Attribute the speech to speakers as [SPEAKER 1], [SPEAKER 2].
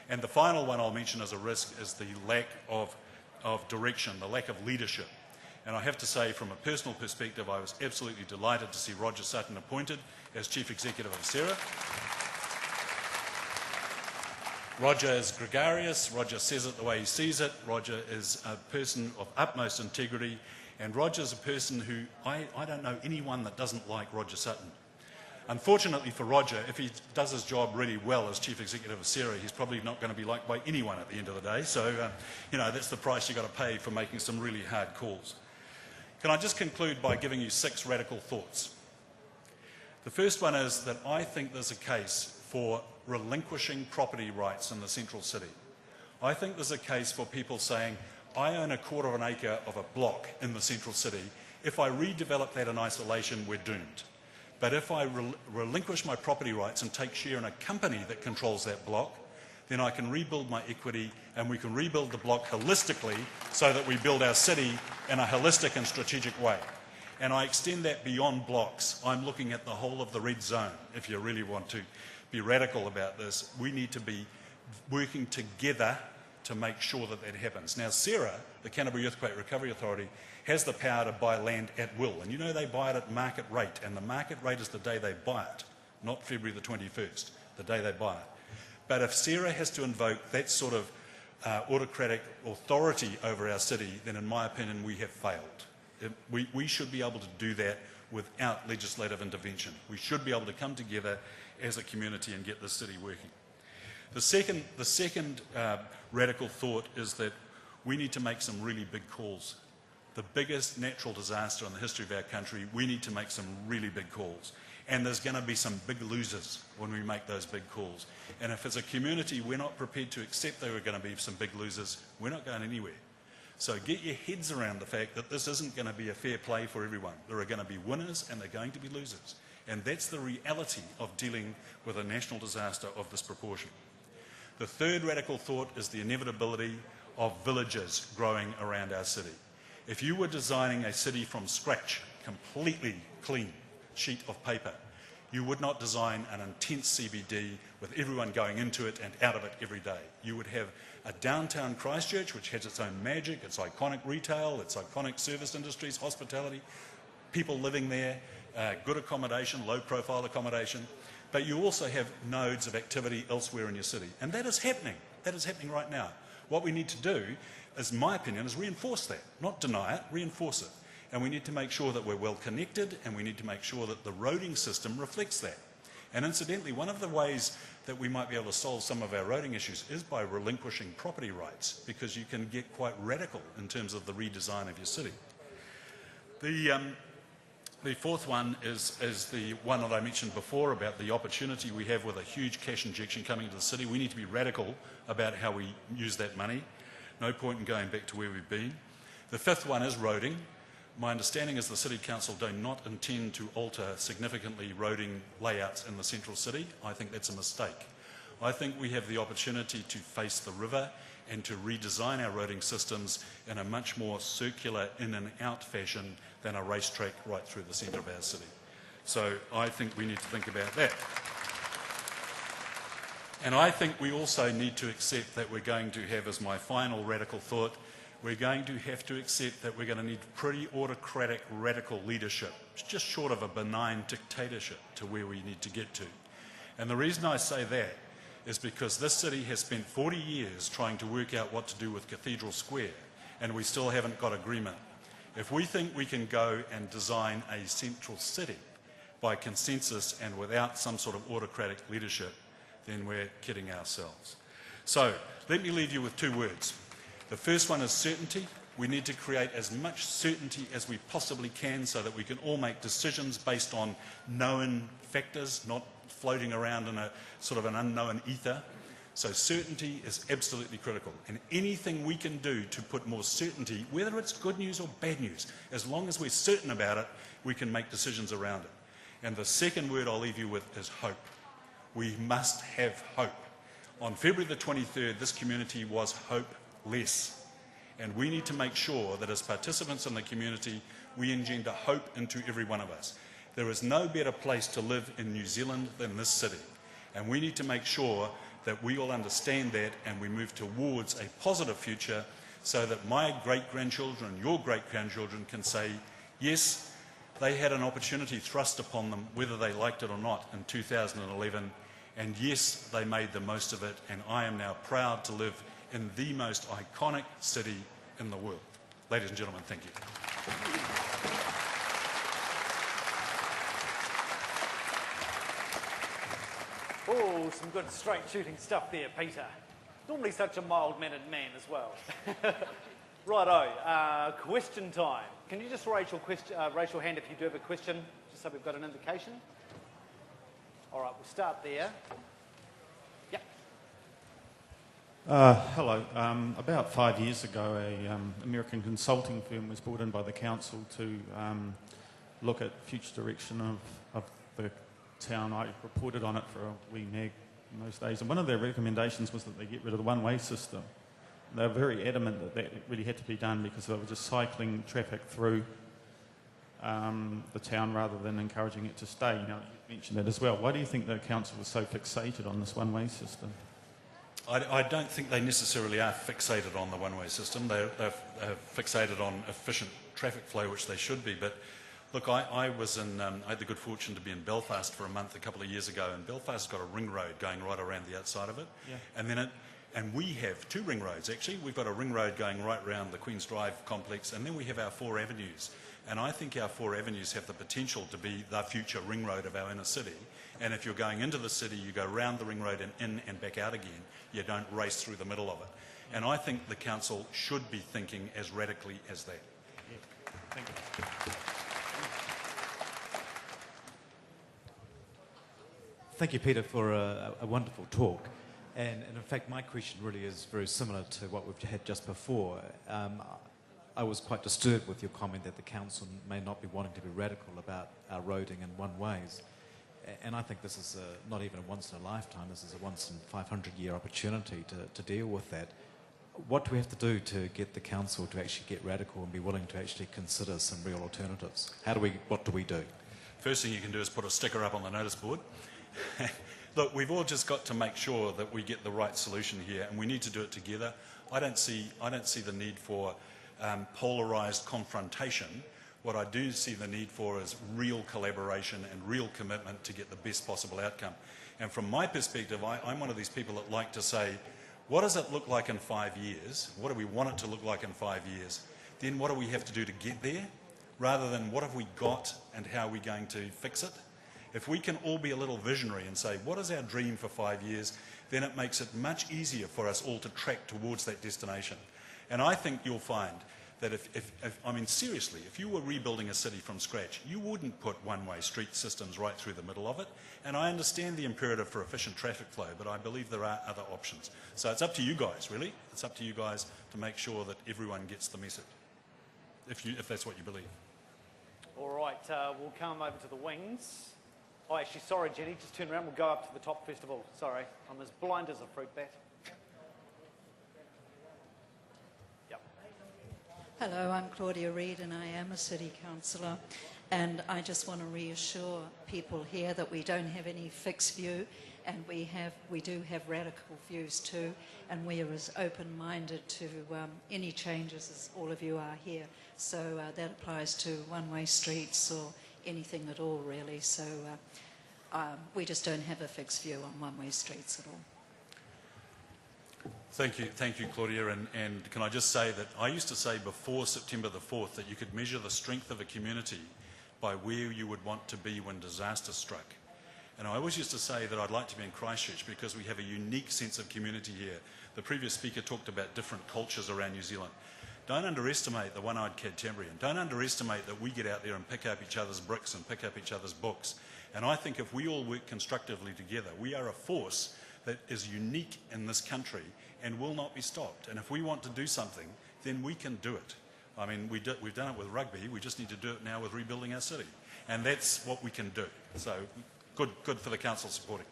[SPEAKER 1] And the final one I'll mention as a risk is the lack of direction, the lack of leadership. And I have to say, from a personal perspective, I was absolutely delighted to see Roger Sutton appointed as Chief Executive of CERA. Roger is gregarious, Roger says it the way he sees it, Roger is a person of utmost integrity, and Roger is a person who, I don't know anyone that doesn't like Roger Sutton. Unfortunately for Roger, if he does his job really well as Chief Executive of CERA, he's probably not going to be liked by anyone at the end of the day. So, that's the price you've got to pay for making some really hard calls. Can I just conclude by giving you 6 radical thoughts? The first one is that I think there's a case for relinquishing property rights in the central city. I think there's a case for people saying, I own a quarter of an acre of a block in the central city. If I redevelop that in isolation, we're doomed. But if I relinquish my property rights and take share in a company that controls that block, then I can rebuild my equity and we can rebuild the block holistically so that we build our city in a holistic and strategic way. And I extend that beyond blocks. I'm looking at the whole of the red zone. If you really want to be radical about this, we need to be working together to make sure that that happens. Now, CERA, the Canterbury Earthquake Recovery Authority, has the power to buy land at will. And they buy it at market rate. And the market rate is the day they buy it, not February the 21st, the day they buy it. But if CERA has to invoke that sort of autocratic authority over our city, then in my opinion, we have failed. We should be able to do that without legislative intervention. We should be able to come together as a community and get this city working. The second radical thought is that we need to make some really big calls. The biggest natural disaster in the history of our country, we need to make some really big calls. And there's going to be some big losers when we make those big calls. And if as a community we're not prepared to accept there are going to be some big losers, we're not going anywhere. So get your heads around the fact that this isn't going to be a fair play for everyone. There are going to be winners and there are going to be losers. And that's the reality of dealing with a national disaster of this proportion. The third radical thought is the inevitability of villages growing around our city. If you were designing a city from scratch, completely clean sheet of paper, you would not design an intense CBD with everyone going into it and out of it every day. You would have a downtown Christchurch which has its own magic, its iconic retail, its iconic service industries, hospitality, people living there, good accommodation, low profile accommodation, but you also have nodes of activity elsewhere in your city. And that is happening. That is happening right now. What we need to do, in my opinion, is reinforce that, not deny it, reinforce it. And we need to make sure that we're well connected, and we need to make sure that the roading system reflects that. And incidentally, one of the ways that we might be able to solve some of our roading issues is by relinquishing property rights, because you can get quite radical in terms of the redesign of your city. The fourth one is the one that I mentioned before about the opportunity we have with a huge cash injection coming into the city. We need to be radical about how we use that money. No point in going back to where we've been. The fifth one is roading. My understanding is the City Council do not intend to alter significantly roading layouts in the central city. I think that's a mistake. I think we have the opportunity to face the river and to redesign our roading systems in a much more circular in and out fashion than a racetrack right through the centre of our city. So I think we need to think about that. And I think we also need to accept that we're going to have, as my final radical thought, we're going to have to accept that we're going to need pretty autocratic, radical leadership. It's just short of a benign dictatorship to where we need to get to. And the reason I say that is because this city has spent 40 years trying to work out what to do with Cathedral Square, and we still haven't got agreement. If we think we can go and design a central city by consensus and without some sort of autocratic leadership, then we're kidding ourselves. So let me leave you with 2 words. The first one is certainty. We need to create as much certainty as we possibly can so that we can all make decisions based on known factors, not floating around in a sort of an unknown ether. So certainty is absolutely critical. And anything we can do to put more certainty, whether it's good news or bad news, as long as we're certain about it, we can make decisions around it. And the second word I'll leave you with is hope. We must have hope. On February the 23rd, this community was hopeless. And we need to make sure that as participants in the community, we engender hope into every one of us. There is no better place to live in New Zealand than this city. And we need to make sure that we all understand that and we move towards a positive future so that my great-grandchildren and your great-grandchildren can say, yes, they had an opportunity thrust upon them, whether they liked it or not, in 2011, and yes, they made the most of it, and I am now proud to live in the most iconic city in the world. Ladies and gentlemen, thank you.
[SPEAKER 2] Oh, some good straight shooting stuff there, Peter. Normally such a mild-mannered man as well. Righto, question time. Can you just raise your hand if you do have a question, just so we've got an indication? All right, we'll start there. Yep.
[SPEAKER 3] Hello. About 5 years ago, an American consulting firm was brought in by the council to look at future direction of the town. I reported on it for a wee mag in those days, and one of their recommendations was that they get rid of the one-way system. They were very adamant that that really had to be done because they were just cycling traffic through the town rather than encouraging it to stay. You mentioned that as well. Why do you think the council was so fixated on this one-way system?
[SPEAKER 1] I don't think they necessarily are fixated on the one-way system. They're fixated on efficient traffic flow, which they should be. But look, I had the good fortune to be in Belfast for a month a couple of years ago, and Belfast's got a ring road going right around the outside of it. Yeah. And we have two ring roads, actually. We've got a ring road going right around the Queen's Drive complex, and then we have our 4 avenues. And I think our 4 avenues have the potential to be the future ring road of our inner city. And if you're going into the city, you go round the ring road and in and back out again. You don't race through the middle of it. And I think the council should be thinking as radically as that.
[SPEAKER 3] Yeah. Thank you.
[SPEAKER 4] Thank you, Peter, for a wonderful talk. And in fact, my question really is very similar to what we've had just before. I was quite disturbed with your comment that the council may not be wanting to be radical about our roading in one-ways. And I think this is not even a once-in-a-lifetime, this is a once-in-500-year opportunity to deal with that. What do we have to do to get the council to actually get radical and be willing to actually consider some real alternatives? What do we do?
[SPEAKER 1] First thing you can do is put a sticker up on the notice board. Look, we've all just got to make sure that we get the right solution here, and we need to do it together. I don't see the need for polarised confrontation. What I do see the need for is real collaboration and real commitment to get the best possible outcome. And from my perspective, I'm one of these people that like to say, what does it look like in 5 years? What do we want it to look like in 5 years? Then what do we have to do to get there? Rather than what have we got and how are we going to fix it? If we can all be a little visionary and say, what is our dream for 5 years, then it makes it much easier for us all to track towards that destination. And I think you'll find that seriously, if you were rebuilding a city from scratch, you wouldn't put one-way street systems right through the middle of it. And I understand the imperative for efficient traffic flow, but I believe there are other options. So it's up to you guys, really. It's up to you guys to make sure that everyone gets the message, if that's what you believe.
[SPEAKER 2] All right, we'll come over to the wings. Oh, actually, sorry, Jenny, just turn around. We'll go up to the top first of all. Sorry, I'm as blind as a fruit bat. Yep.
[SPEAKER 5] Hello, I'm Claudia Reid and I am a City Councillor, and I just want to reassure people here that we don't have any fixed view, and we do have radical views too, and we are as open-minded to any changes as all of you are here. So that applies to one-way streets or anything at all, really. So we just don't have a fixed view on one-way streets at all.
[SPEAKER 1] Thank you, Claudia. And can I just say that I used to say before September the 4th that you could measure the strength of a community by where you would want to be when disaster struck. And I always used to say that I'd like to be in Christchurch because we have a unique sense of community here. The previous speaker talked about different cultures around New Zealand. Don't underestimate the one-eyed Cantabrian. Don't underestimate that we get out there and pick up each other's bricks and pick up each other's books. And I think if we all work constructively together, we are a force that is unique in this country and will not be stopped. And if we want to do something, then we can do it. I mean, we've done it with rugby. We just need to do it now with rebuilding our city. And that's what we can do. So good for the council supporting.